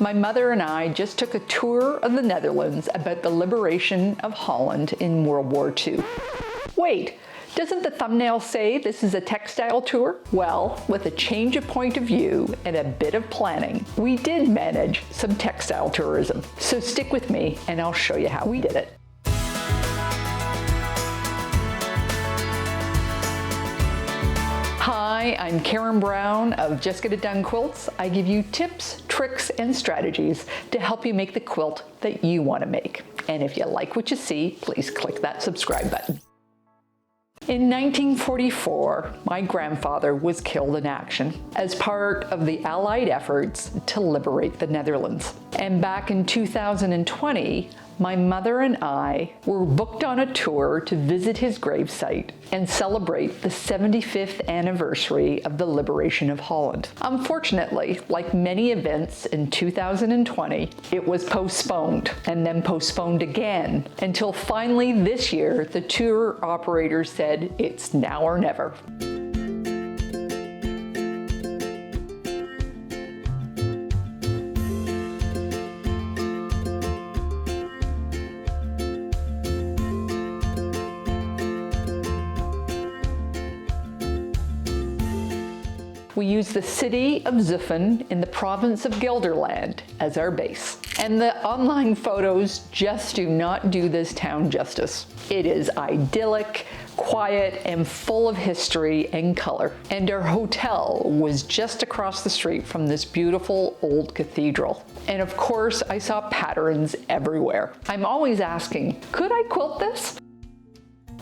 My mother and I just took a tour of the Netherlands about the liberation of Holland in World War II. Wait, doesn't the thumbnail say this is a textile tour? Well, with a change of point of view and a bit of planning, we did manage some textile tourism. So stick with me and I'll show you how we did it. Hi, I'm Karen Brown of Just Get It Done Quilts. I give you tips, tricks, and strategies to help you make the quilt that you want to make. And if you like what you see, please click that subscribe button. In 1944, my grandfather was killed in action as part of the Allied efforts to liberate the Netherlands. And back in 2020, my mother and I were booked on a tour to visit his gravesite and celebrate the 75th anniversary of the liberation of Holland. Unfortunately, like many events in 2020, it was postponed and then postponed again until finally this year the tour operator said it's now or never. We use the city of Zutphen in the province of Gelderland as our base. And the online photos just do not do this town justice. It is idyllic, quiet, and full of history and color. And our hotel was just across the street from this beautiful old cathedral. And of course, I saw patterns everywhere. I'm always asking, could I quilt this?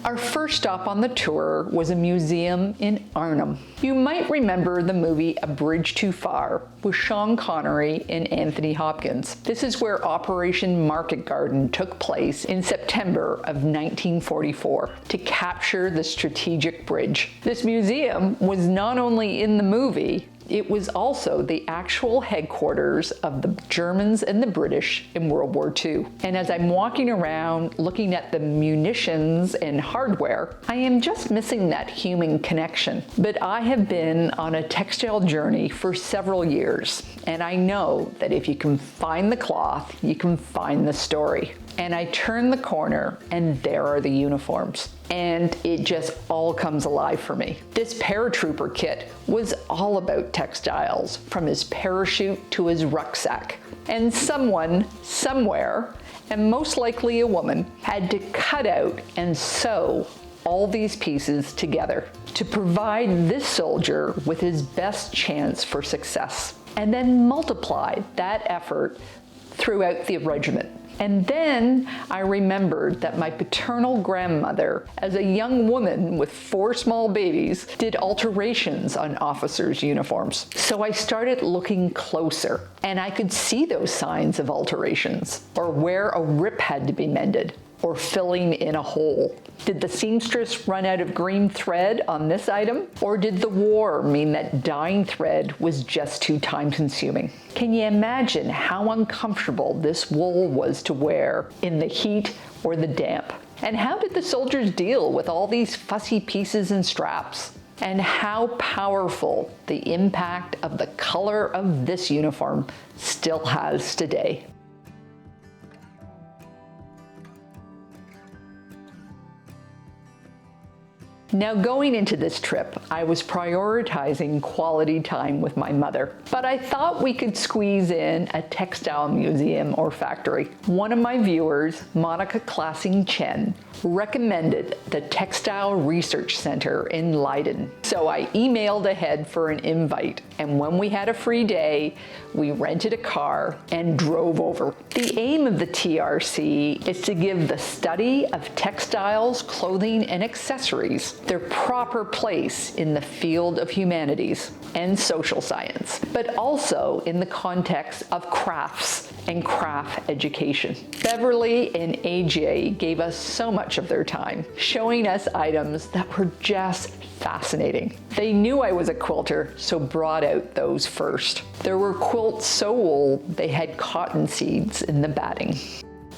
Our first stop on the tour was a museum in Arnhem. You might remember the movie A Bridge Too Far with Sean Connery and Anthony Hopkins. This is where Operation Market Garden took place in September of 1944 to capture the strategic bridge. This museum was not only in the movie, it was also the actual headquarters of the Germans and the British in World War II. And as I'm walking around looking at the munitions and hardware, I am just missing that human connection. But I have been on a textile journey for several years, and I know that if you can find the cloth, you can find the story. And I turn the corner and there are the uniforms. And it just all comes alive for me. This paratrooper kit was all about textiles, from his parachute to his rucksack. And someone, somewhere, and most likely a woman, had to cut out and sew all these pieces together to provide this soldier with his best chance for success, and then multiply that effort throughout the regiment. And then I remembered that my paternal grandmother, as a young woman with 4 small babies, did alterations on officers' uniforms. So I started looking closer, and I could see those signs of alterations, or where a rip had to be mended, or filling in a hole. Did the seamstress run out of green thread on this item? Or did the war mean that dyeing thread was just too time-consuming? Can you imagine how uncomfortable this wool was to wear in the heat or the damp? And how did the soldiers deal with all these fussy pieces and straps? And how powerful the impact of the color of this uniform still has today. Now, going into this trip, I was prioritizing quality time with my mother, but I thought we could squeeze in a textile museum or factory. One of my viewers, Monica Classing Chen, recommended the Textile Research Center in Leiden. So I emailed ahead for an invite, and when we had a free day, we rented a car and drove over. The aim of the TRC is to give the study of textiles, clothing, and accessories their proper place in the field of humanities and social science, but also in the context of crafts and craft education. Beverly and AJ gave us so much of their time, showing us items that were just fascinating. They knew I was a quilter, so brought out those first. There were quilts so old they had cotton seeds in the batting.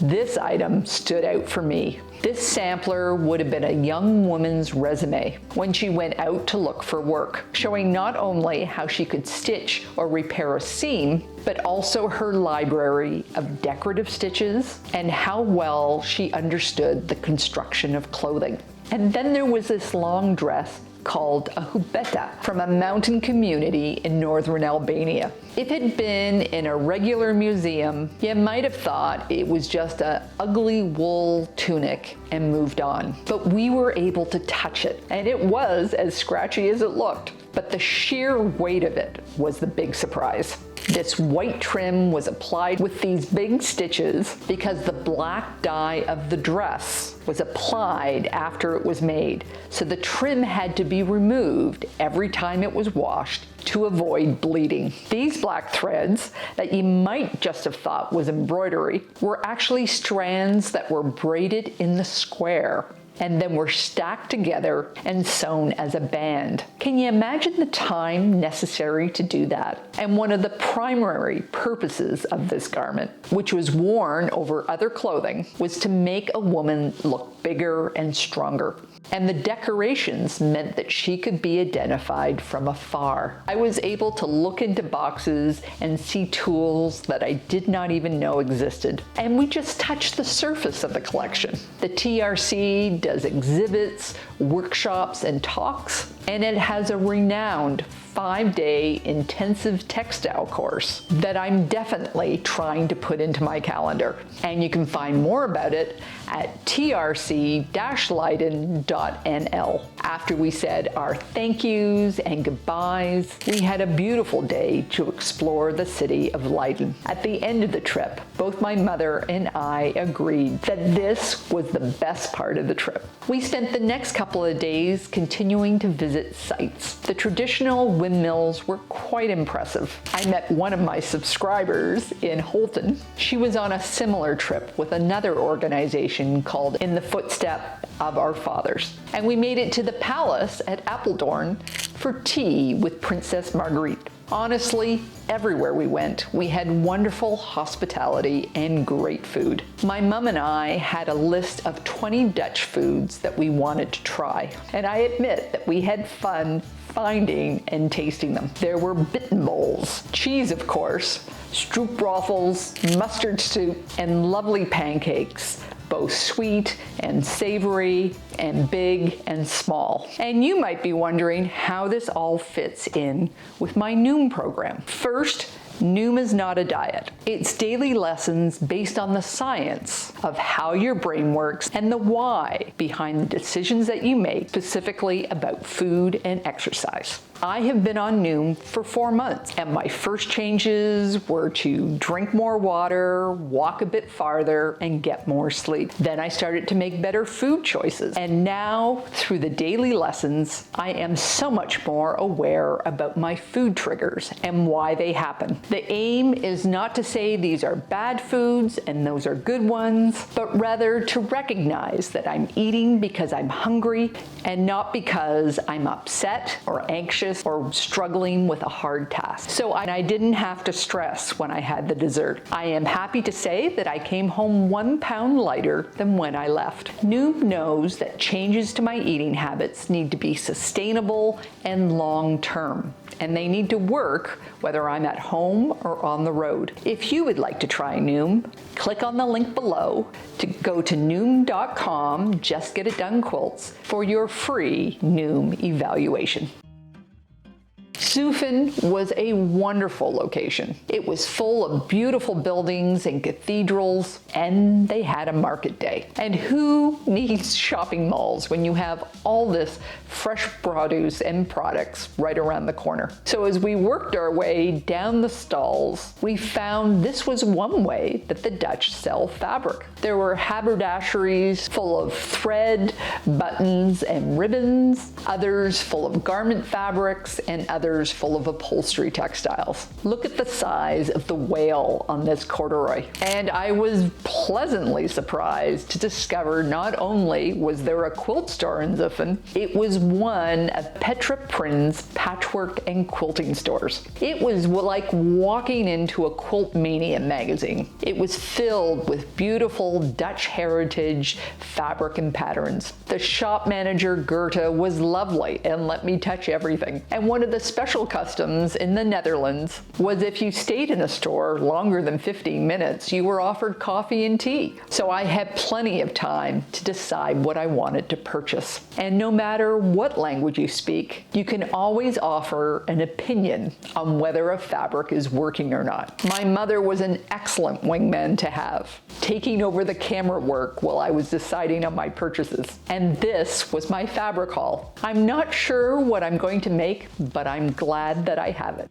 This item stood out for me. This sampler would have been a young woman's resume when she went out to look for work, showing not only how she could stitch or repair a seam, but also her library of decorative stitches and how well she understood the construction of clothing. And then there was this long dress called a hubeta from a mountain community in northern Albania. If it had been in a regular museum, you might have thought it was just an ugly wool tunic and moved on. But we were able to touch it, and it was as scratchy as it looked. But the sheer weight of it was the big surprise. This white trim was applied with these big stitches because the black dye of the dress was applied after it was made. So the trim had to be removed every time it was washed to avoid bleeding. These black threads that you might just have thought was embroidery were actually strands that were braided in the square and then were stacked together and sewn as a band. Can you imagine the time necessary to do that? And one of the primary purposes of this garment, which was worn over other clothing, was to make a woman look bigger and stronger. And the decorations meant that she could be identified from afar. I was able to look into boxes and see tools that I did not even know existed. And we just touched the surface of the collection. The TRC does exhibits, workshops, and talks, and it has a renowned 5-day intensive textile course that I'm definitely trying to put into my calendar. And you can find more about it at trc-leiden.nl. After we said our thank yous and goodbyes, we had a beautiful day to explore the city of Leiden. At the end of the trip, both my mother and I agreed that this was the best part of the trip. We spent the next couple of days continuing to visit sites. The traditional windmills were quite impressive. I met one of my subscribers in Holland. She was on a similar trip with another organization called In the Footstep of Our Fathers. And we made it to the palace at Apeldoorn for tea with Princess Margriet. Honestly, everywhere we went, we had wonderful hospitality and great food. My mom and I had a list of 20 Dutch foods that we wanted to try, and I admit that we had fun finding and tasting them. There were bitterballs, cheese of course, stroopwafels, mustard soup, and lovely pancakes, both sweet and savory and big and small. And you might be wondering how this all fits in with my Noom program. First, Noom is not a diet. It's daily lessons based on the science of how your brain works and the why behind the decisions that you make, specifically about food and exercise. I have been on Noom for 4 months, and my first changes were to drink more water, walk a bit farther, and get more sleep. Then I started to make better food choices. And now, through the daily lessons, I am so much more aware about my food triggers and why they happen. The aim is not to say these are bad foods and those are good ones, but rather to recognize that I'm eating because I'm hungry and not because I'm upset or anxious or struggling with a hard task. So I didn't have to stress when I had the dessert. I am happy to say that I came home 1 pound lighter than when I left. Noom knows that changes to my eating habits need to be sustainable and long-term, and they need to work whether I'm at home or on the road. If you would like to try Noom, click on the link below to go to noom.com, Just Get It Done Quilts, for your free Noom evaluation. Zutphen was a wonderful location. It was full of beautiful buildings and cathedrals, and they had a market day. And who needs shopping malls when you have all this fresh produce and products right around the corner? So as we worked our way down the stalls, we found this was one way that the Dutch sell fabric. There were haberdasheries full of thread, buttons, and ribbons, others full of garment fabrics, and others drawers full of upholstery textiles. Look at the size of the whale on this corduroy. And I was pleasantly surprised to discover not only was there a quilt store in Zutphen, it was one of PETRA, PRINS, Patchwork, and Quilting stores. It was like walking into a Quilt Mania magazine. It was filled with beautiful Dutch heritage fabric and patterns. The shop manager, Gerta, was lovely and let me touch everything. And one of the special customs in the Netherlands was if you stayed in a store longer than 15 minutes, you were offered coffee and tea. So I had plenty of time to decide what I wanted to purchase. And no matter what language you speak, you can always offer an opinion on whether a fabric is working or not. My mother was an excellent wingman to have, taking over the camera work while I was deciding on my purchases. And this was my fabric haul. I'm not sure what I'm going to make, but I'm glad that I have it.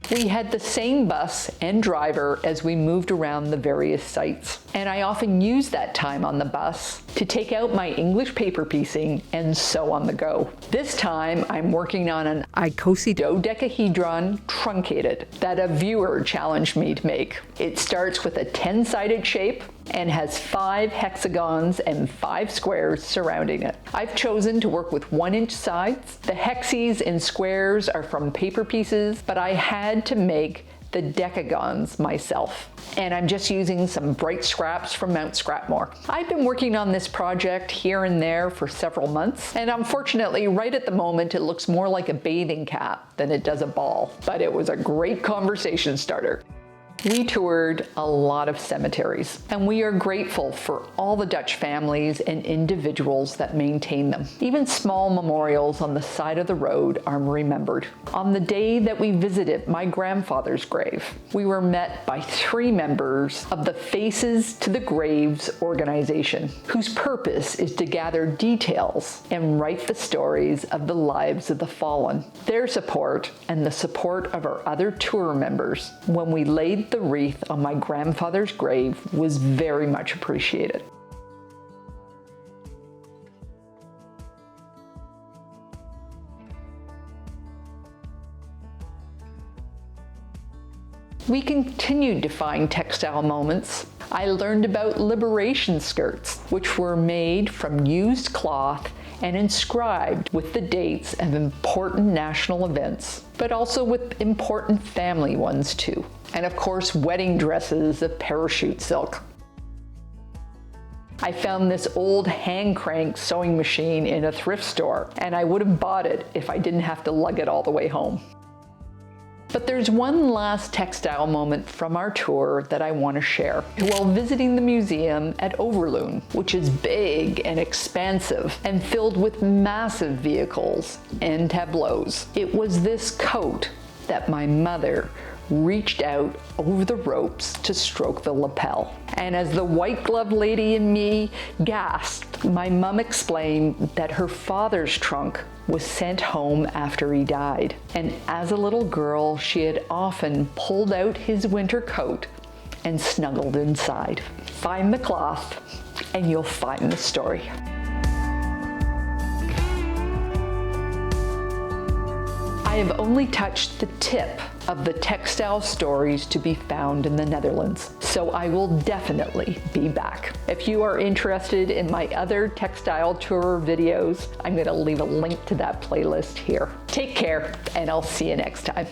We had the same bus and driver as we moved around the various sites, and I often used that time on the bus to take out my English paper piecing and sew on the go. This time I'm working on an icosahedron truncated that a viewer challenged me to make. It starts with a 10-sided shape and has 5 hexagons and 5 squares surrounding it. I've chosen to work with 1-inch sides. The hexes and squares are from paper pieces, but I had to make the decagons myself. And I'm just using some bright scraps from Mount Scrapmore. I've been working on this project here and there for several months, and unfortunately, right at the moment, it looks more like a bathing cap than it does a ball. But it was a great conversation starter. We toured a lot of cemeteries, and we are grateful for all the Dutch families and individuals that maintain them. Even small memorials on the side of the road are remembered. On the day that we visited my grandfather's grave, we were met by 3 members of the Faces to the Graves organization, whose purpose is to gather details and write the stories of the lives of the fallen. Their support and the support of our other tour members when we laid the wreath on my grandfather's grave was very much appreciated. We continued to find textile moments. I learned about liberation skirts, which were made from used cloth and inscribed with the dates of important national events, but also with important family ones too. And of course, wedding dresses of parachute silk. I found this old hand crank sewing machine in a thrift store, and I would have bought it if I didn't have to lug it all the way home. But there's one last textile moment from our tour that I want to share. While visiting the museum at Overloon, which is big and expansive and filled with massive vehicles and tableaus, it was this coat that my mother reached out over the ropes to stroke the lapel. And as the white glove lady in me gasped, my mom explained that her father's trunk was sent home after he died. And as a little girl, she had often pulled out his winter coat and snuggled inside. Find the cloth and you'll find the story. I have only touched the tip of the textile stories to be found in the Netherlands, so I will definitely be back. If you are interested in my other textile tour videos, I'm going to leave a link to that playlist here. Take care, and I'll see you next time.